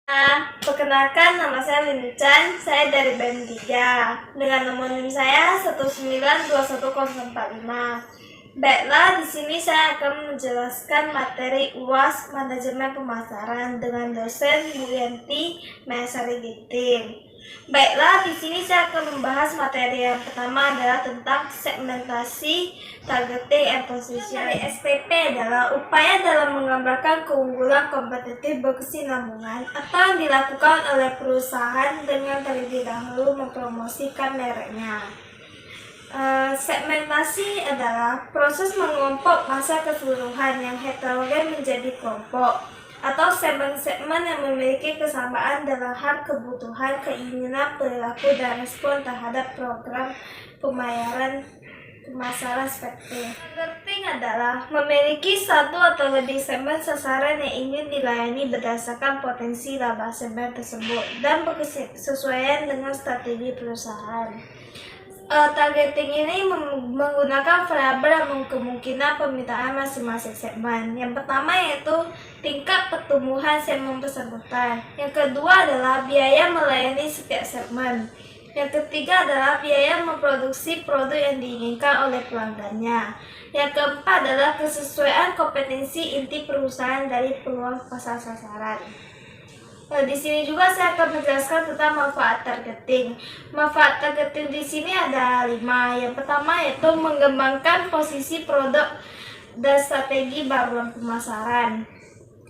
Perkenalkan, nama saya Windu Chan, saya dari BEM 3 dengan nomor NIM saya 1921045. Baiklah, di sini saya akan menjelaskan materi UAS Manajemen Pemasaran dengan dosen Bu Yanti Maesari Ginting. Baiklah, di sini saya akan membahas materi yang pertama adalah tentang segmentasi, targeting, and position. SPP adalah upaya dalam menggambarkan keunggulan kompetitif berkesinambungan atau yang dilakukan oleh perusahaan dengan terlebih dahulu mempromosikan mereknya. Segmentasi adalah proses mengelompok massa keseluruhan yang heterogen menjadi kelompok atau segmen-segmen yang memiliki kesamaan dalam hal kebutuhan, keinginan, perilaku, dan respon terhadap program pembayaran pemasaran spektif. Targeting adalah memiliki satu atau lebih segmen sasaran yang ingin dilayani berdasarkan potensi laba segmen tersebut dan berkesesuaian dengan strategi perusahaan. Targeting ini menggunakan variabel yang kemungkinan permintaan masing-masing segmen. Yang pertama yaitu tingkat pertumbuhan segmen bersangkutan. Yang kedua adalah biaya melayani setiap segmen. Yang ketiga adalah biaya memproduksi produk yang diinginkan oleh pelanggannya. Yang keempat adalah kesesuaian kompetensi inti perusahaan dari peluang pasar sasaran. Di sini juga saya akan menjelaskan tentang manfaat targeting. Manfaat targeting di sini ada 5. Yang pertama yaitu mengembangkan posisi produk dan strategi baruan pemasaran.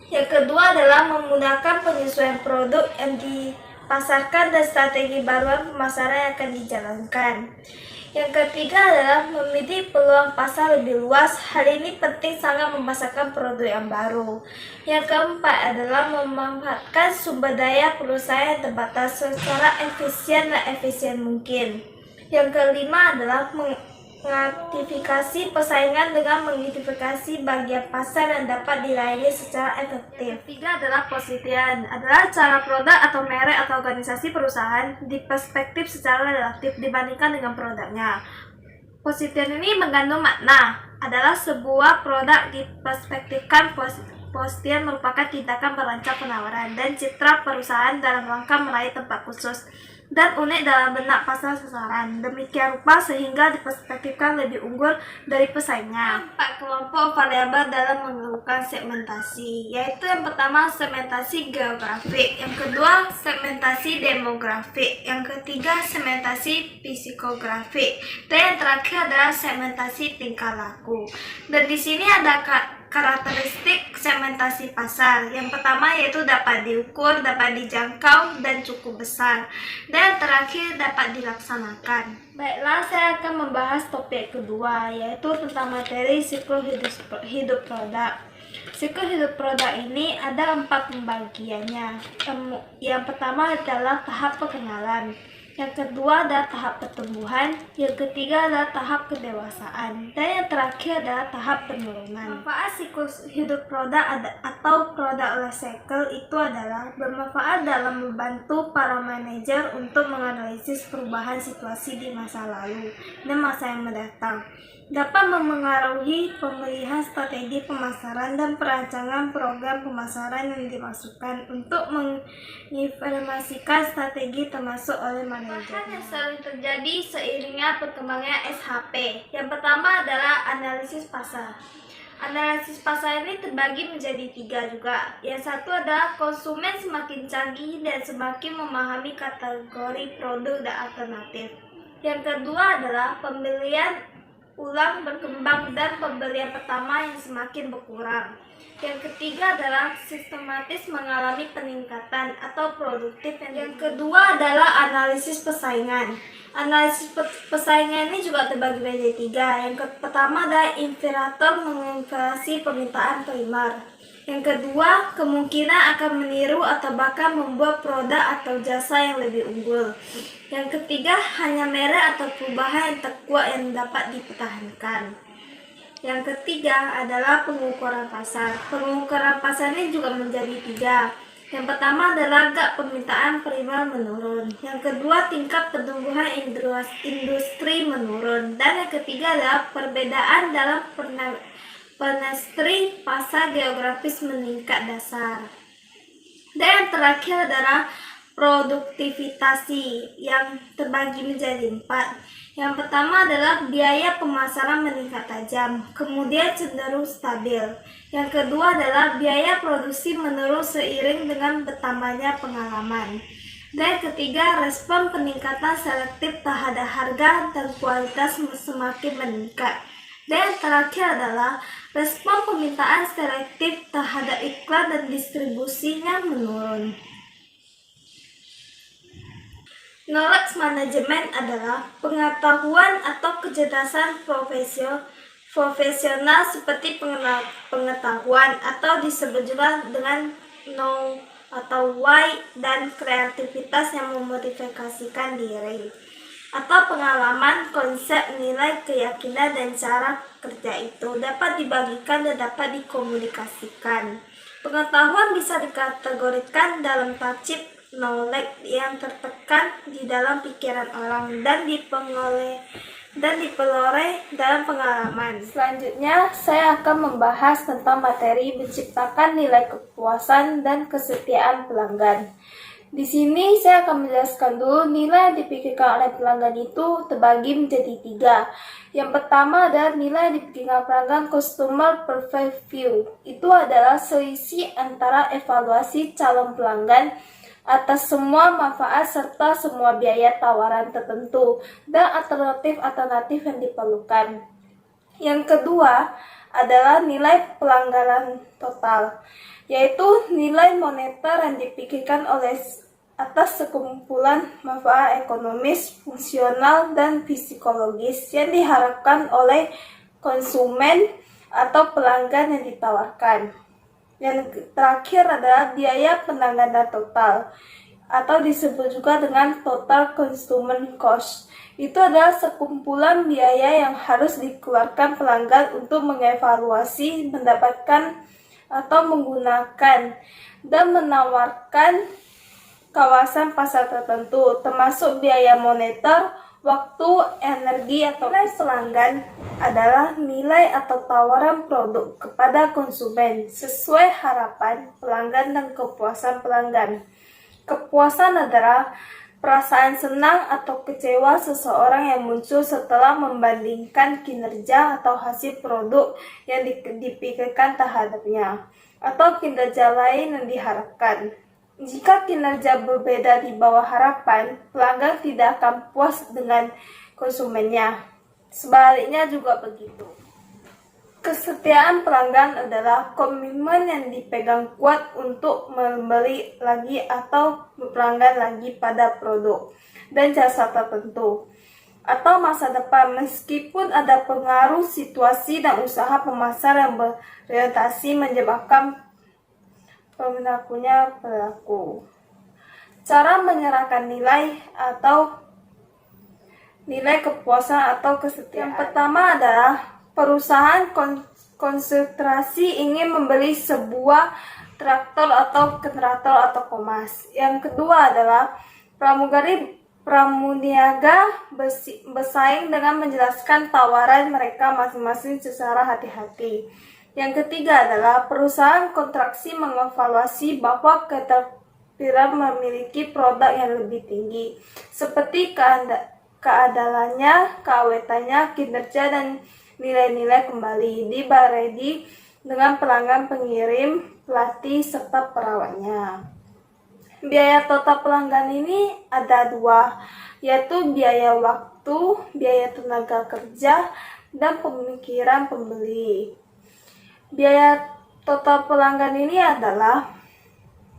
Yang kedua adalah memudahkan penyesuaian produk yang dipasarkan dan strategi baruan pemasaran yang akan dijalankan. Yang ketiga adalah memilih peluang pasar lebih luas. Hal ini penting sangat memasarkan produk yang baru. Yang keempat adalah memanfaatkan sumber daya perusahaan yang terbatas secara efisien dan efisien mungkin. Yang kelima adalah mengaktifasi persaingan dengan mengidentifikasi bagian pasar yang dapat dilayani secara efektif. Yang ketiga adalah posisian, adalah cara produk atau merek atau organisasi perusahaan diperspektif secara relatif dibandingkan dengan produknya. Posisian ini mengandung makna, adalah sebuah produk diperspektifkan. Posisian merupakan tindakan merancang penawaran dan citra perusahaan dalam rangka meraih tempat khusus dan unik dalam benak pasar sasaran. Demikian rupa sehingga diperspektifkan lebih unggul dari pesaingnya. 4 kelompok variabel dalam melakukan segmentasi, yaitu yang pertama segmentasi geografik, yang kedua segmentasi demografik, yang ketiga segmentasi psikografik, dan yang terakhir adalah segmentasi tingkah laku. Dan di sini ada karakteristik segmentasi pasar. Yang pertama yaitu dapat diukur, dapat dijangkau, dan cukup besar. Dan terakhir dapat dilaksanakan. Baiklah, saya akan membahas topik kedua, yaitu tentang materi siklus hidup produk. Siklus hidup produk ini ada 4 pembagiannya. Yang pertama adalah tahap perkenalan. Yang kedua adalah tahap pertumbuhan, yang ketiga adalah tahap kedewasaan, dan yang terakhir adalah tahap penurunan. Manfaat siklus hidup produk atau product life cycle itu adalah bermanfaat dalam membantu para manajer untuk menganalisis perubahan situasi di masa lalu dan masa yang mendatang. Dapat memengaruhi pemilihan strategi pemasaran dan perancangan program pemasaran yang dimasukkan untuk menginformasikan strategi termasuk oleh manajer. Yang sering terjadi seiringnya perkembangan SHP. Yang pertama adalah analisis pasar. Analisis pasar ini terbagi menjadi 3 juga. Yang satu adalah konsumen semakin canggih dan semakin memahami kategori produk dan alternatif. Yang kedua adalah pembelian ulang berkembang dan pembelian pertama yang semakin berkurang. Yang ketiga adalah sistematis mengalami peningkatan atau produktif. Yang kedua adalah analisis persaingan. Analisis persaingan ini juga terbagi menjadi 3. Yang pertama adalah inflator menginflasi permintaan primer. Yang kedua, kemungkinan akan meniru atau bahkan membuat produk atau jasa yang lebih unggul. Yang ketiga, hanya merek atau perubahan yang terkuat yang dapat dipertahankan. Yang ketiga adalah pengukuran pasar. Pengukuran pasar ini juga menjadi 3. Yang pertama adalah gap permintaan primer menurun. Yang kedua, tingkat pertumbuhan industri menurun. Dan yang ketiga adalah perbedaan dalam penetri pasar geografis meningkat dasar. Dan yang terakhir adalah produktivitasi yang terbagi menjadi 4. Yang pertama adalah biaya pemasaran meningkat tajam, kemudian cenderung stabil. Yang kedua adalah biaya produksi menurun seiring dengan bertambahnya pengalaman. Dan ketiga, respon peningkatan selektif terhadap harga dan kualitas semakin meningkat. Dan yang terakhir adalah respon permintaan selektif terhadap iklan dan distribusinya menurun. Knowledge management adalah pengetahuan atau kecerdasan profesional seperti pengetahuan atau disebut juga dengan know atau why dan kreativitas yang memodifikasikan diri atau pengalaman, konsep, nilai, keyakinan, dan cara kerja itu dapat dibagikan dan dapat dikomunikasikan. Pengetahuan bisa dikategorikan dalam tacit knowledge yang tertekan di dalam pikiran orang dan diperoleh dalam pengalaman. Selanjutnya, saya akan membahas tentang materi menciptakan nilai kepuasan dan kesetiaan pelanggan. Di sini saya akan menjelaskan dulu nilai yang dipikirkan oleh pelanggan itu terbagi menjadi 3. Yang pertama adalah nilai yang dipikirkan pelanggan customer perfect view. Itu adalah selisih antara evaluasi calon pelanggan atas semua manfaat serta semua biaya tawaran tertentu dan alternatif yang diperlukan. Yang kedua adalah nilai pelanggaran total, yaitu nilai moneter yang dipikirkan oleh atas sekumpulan manfaat ekonomis, fungsional, dan psikologis yang diharapkan oleh konsumen atau pelanggan yang ditawarkan. Yang terakhir adalah biaya penanganan total atau disebut juga dengan total consumer cost. Itu adalah sekumpulan biaya yang harus dikeluarkan pelanggan untuk mengevaluasi, mendapatkan atau menggunakan dan menawarkan kawasan pasar tertentu, termasuk biaya moneter, waktu, energi, atau nilai pelanggan adalah nilai atau tawaran produk kepada konsumen sesuai harapan pelanggan dan kepuasan pelanggan. Kepuasan adalah perasaan senang atau kecewa seseorang yang muncul setelah membandingkan kinerja atau hasil produk yang dipikirkan terhadapnya atau kinerja lain yang diharapkan. Jika kinerja berbeda di bawah harapan, pelanggan tidak akan puas dengan konsumennya. Sebaliknya juga begitu. Kesetiaan pelanggan adalah komitmen yang dipegang kuat untuk membeli lagi atau pelanggan lagi pada produk dan jasa tertentu atau masa depan, meskipun ada pengaruh situasi dan usaha pemasar yang berorientasi menyebabkan perilakunya perilaku. Cara menyerahkan nilai atau nilai kepuasan atau kesetiaan. Yang pertama adalah perusahaan konsentrasi ingin membeli sebuah traktor atau generator atau komas. Yang kedua adalah pramugari pramuniaga bersaing dengan menjelaskan tawaran mereka masing-masing secara hati-hati. Yang ketiga adalah perusahaan kontraksi mengevaluasi bahwa keterpilihan memiliki produk yang lebih tinggi, seperti keandalannya, keawetannya, kinerja, dan nilai-nilai kembali dibaredi dengan pelanggan, pengirim, pelatih, serta perawatnya. Biaya total pelanggan ini ada 2, yaitu biaya waktu, biaya tenaga kerja, dan pemikiran pembeli. Biaya total pelanggan ini adalah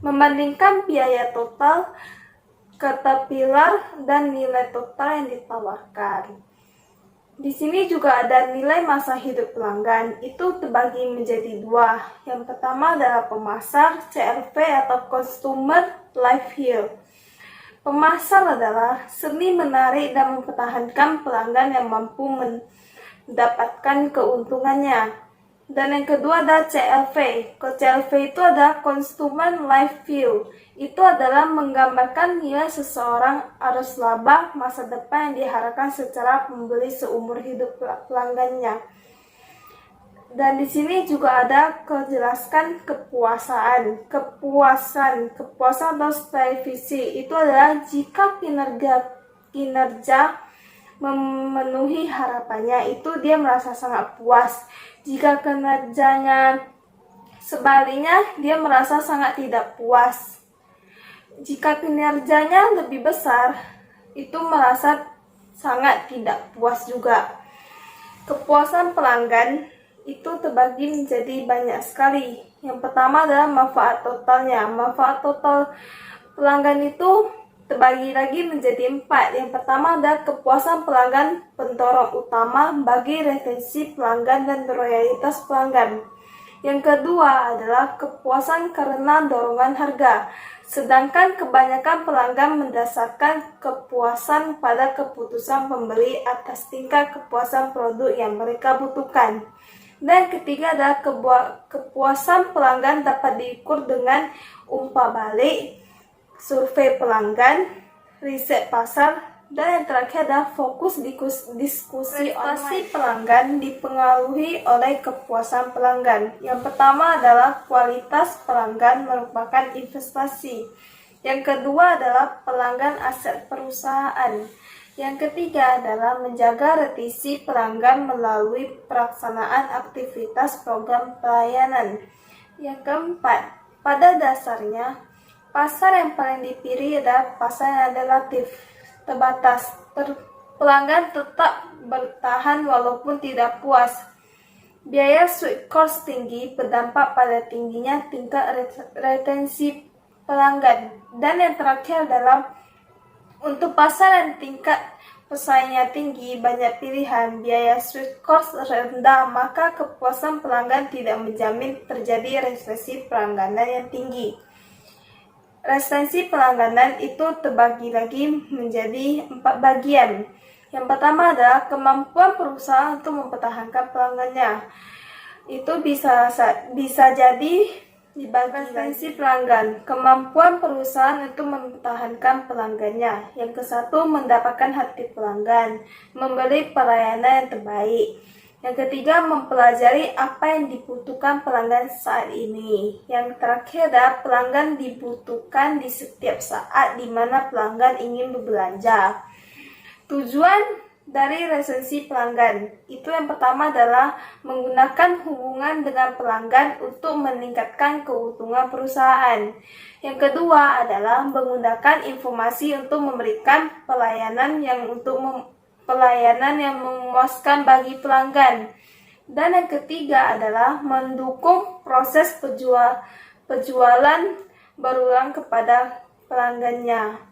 membandingkan biaya total, keterpilar, dan nilai total yang ditawarkan. Di sini juga ada nilai masa hidup pelanggan, itu terbagi menjadi 2. Yang pertama adalah pemasar, CLV atau Customer Lifecycle. Pemasar adalah seni menarik dan mempertahankan pelanggan yang mampu mendapatkan keuntungannya. Dan yang kedua adalah CLV. CLV itu adalah Consumer Lifecycle. Itu adalah menggambarkan nilai seseorang arus laba masa depan yang diharapkan secara pembeli seumur hidup pelanggannya. Dan di sini juga ada kejelaskan kepuasan. Kepuasan atau satisfaksi itu adalah jika kinerja memenuhi harapannya, itu dia merasa sangat puas. Jika kinerjanya sebaliknya, dia merasa sangat tidak puas. Jika kinerjanya lebih besar, itu merasa sangat tidak puas juga. Kepuasan pelanggan itu terbagi menjadi banyak sekali. Yang pertama adalah manfaat totalnya. Manfaat total pelanggan itu terbagi lagi menjadi 4. Yang pertama adalah kepuasan pelanggan, pendorong utama bagi retensi pelanggan dan loyalitas pelanggan. Yang kedua adalah kepuasan karena dorongan harga. Sedangkan kebanyakan pelanggan mendasarkan kepuasan pada keputusan pembeli atas tingkat kepuasan produk yang mereka butuhkan. Dan ketiga adalah kepuasan pelanggan dapat diukur dengan umpan balik, survei pelanggan, riset pasar, dan yang terakhir adalah fokus diskusi online. Pelanggan dipengaruhi oleh kepuasan pelanggan. Yang pertama adalah kualitas pelanggan merupakan investasi. Yang kedua adalah pelanggan aset perusahaan. Yang ketiga adalah menjaga retensi pelanggan melalui pelaksanaan aktivitas program pelayanan. Yang keempat, pada dasarnya, pasar yang paling dipilih adalah pasar yang relatif terbatas. Pelanggan tetap bertahan walaupun tidak puas. Biaya switch cost tinggi berdampak pada tingginya tingkat retensi pelanggan. Dan yang terakhir adalah untuk pasar yang tingkat pesaingnya tinggi, banyak pilihan, biaya switch cost rendah, maka kepuasan pelanggan tidak menjamin terjadi retensi pelangganan yang tinggi. Retensi pelangganan itu terbagi lagi menjadi 4 bagian. Yang pertama adalah kemampuan perusahaan untuk mempertahankan pelanggannya. Itu bisa jadi dibagi retensi pelanggan. Kemampuan perusahaan untuk mempertahankan pelanggannya. Yang ke-1, mendapatkan hati pelanggan, memberi pelayanan yang terbaik. Yang ketiga, mempelajari apa yang dibutuhkan pelanggan saat ini. Yang terakhir adalah pelanggan dibutuhkan di setiap saat di mana pelanggan ingin berbelanja. Tujuan dari retensi pelanggan itu yang pertama adalah menggunakan hubungan dengan pelanggan untuk meningkatkan keuntungan perusahaan. Yang kedua adalah menggunakan informasi untuk memberikan pelayanan yang memuaskan bagi pelanggan. Dan yang ketiga adalah mendukung proses penjualan berulang kepada pelanggannya.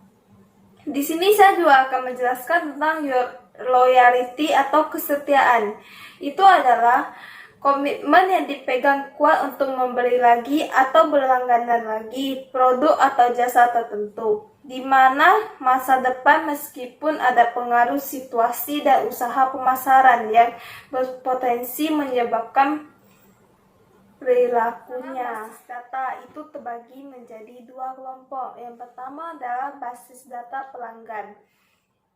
Di sini saya juga akan menjelaskan tentang loyalty atau kesetiaan. Itu adalah komitmen yang dipegang kuat untuk membeli lagi atau berlangganan lagi produk atau jasa tertentu, di mana masa depan meskipun ada pengaruh situasi dan usaha pemasaran yang berpotensi menyebabkan perilakunya. Basis data itu terbagi menjadi 2 kelompok. Yang pertama adalah basis data pelanggan.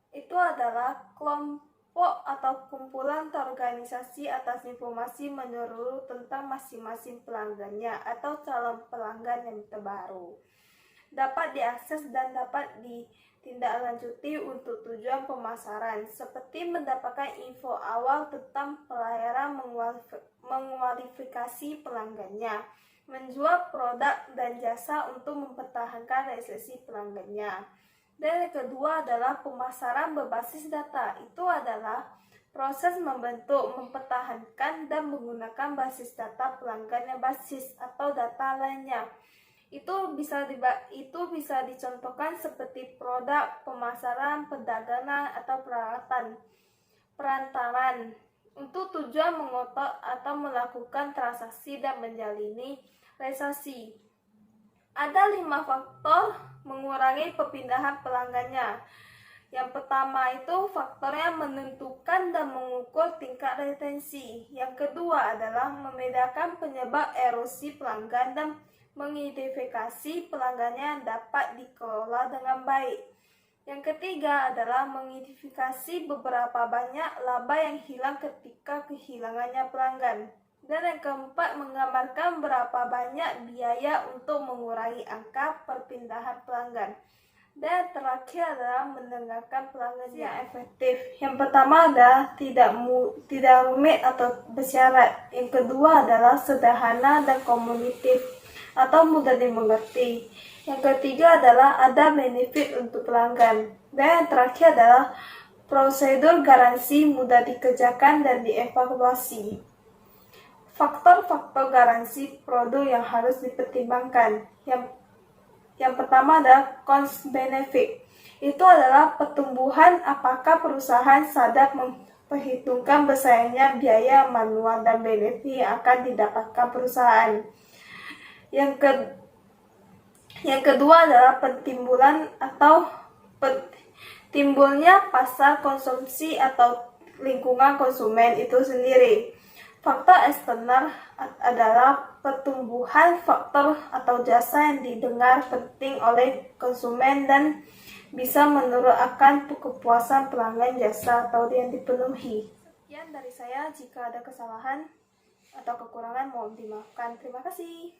Itu adalah kelompok atau kumpulan terorganisasi atas informasi menyeluruh tentang masing-masing pelanggannya atau calon pelanggan yang terbaru. Dapat diakses dan dapat ditindaklanjuti untuk tujuan pemasaran, seperti mendapatkan info awal tentang pelayanan, mengualifikasi pelanggannya, menjual produk dan jasa untuk mempertahankan retensi pelanggannya. Dan yang kedua adalah pemasaran berbasis data. Itu adalah proses membentuk, mempertahankan, dan menggunakan basis data pelanggan yang basis atau data lainnya. Itu bisa dicontohkan seperti produk, pemasaran, perdagangan, atau perantaran untuk tujuan mengotot atau melakukan transaksi dan menjalani relasi. Ada 5 faktor mengurangi perpindahan pelanggannya. Yang pertama itu faktornya menentukan dan mengukur tingkat retensi. Yang kedua adalah membedakan penyebab erosi pelanggan dan mengidentifikasi pelanggannya yang dapat dikelola dengan baik. Yang ketiga adalah mengidentifikasi beberapa banyak laba yang hilang ketika kehilangannya pelanggan. Dan yang keempat, menggambarkan berapa banyak biaya untuk mengurangi angka perpindahan pelanggan. Dan terakhir adalah mendengarkan pelanggan yang efektif. Yang pertama adalah tidak rumit atau bersyarat. Yang kedua adalah sederhana dan komunitif atau mudah dimengerti. Yang ketiga adalah ada benefit untuk pelanggan. Dan yang terakhir adalah prosedur garansi mudah dikerjakan dan dievaluasi. Faktor-faktor garansi produk yang harus dipertimbangkan. Yang pertama adalah cost benefit. Itu adalah pertumbuhan apakah perusahaan sadar memperhitungkan besarnya biaya manual dan benefit yang akan didapatkan perusahaan. Yang kedua adalah timbulnya pasar konsumsi atau lingkungan konsumen itu sendiri. Faktor eksternal adalah pertumbuhan faktor atau jasa yang didengar penting oleh konsumen dan bisa menurut akan kepuasan pelanggan jasa atau yang dipenuhi. Sekian dari saya, jika ada kesalahan atau kekurangan mohon dimaafkan. Terima kasih.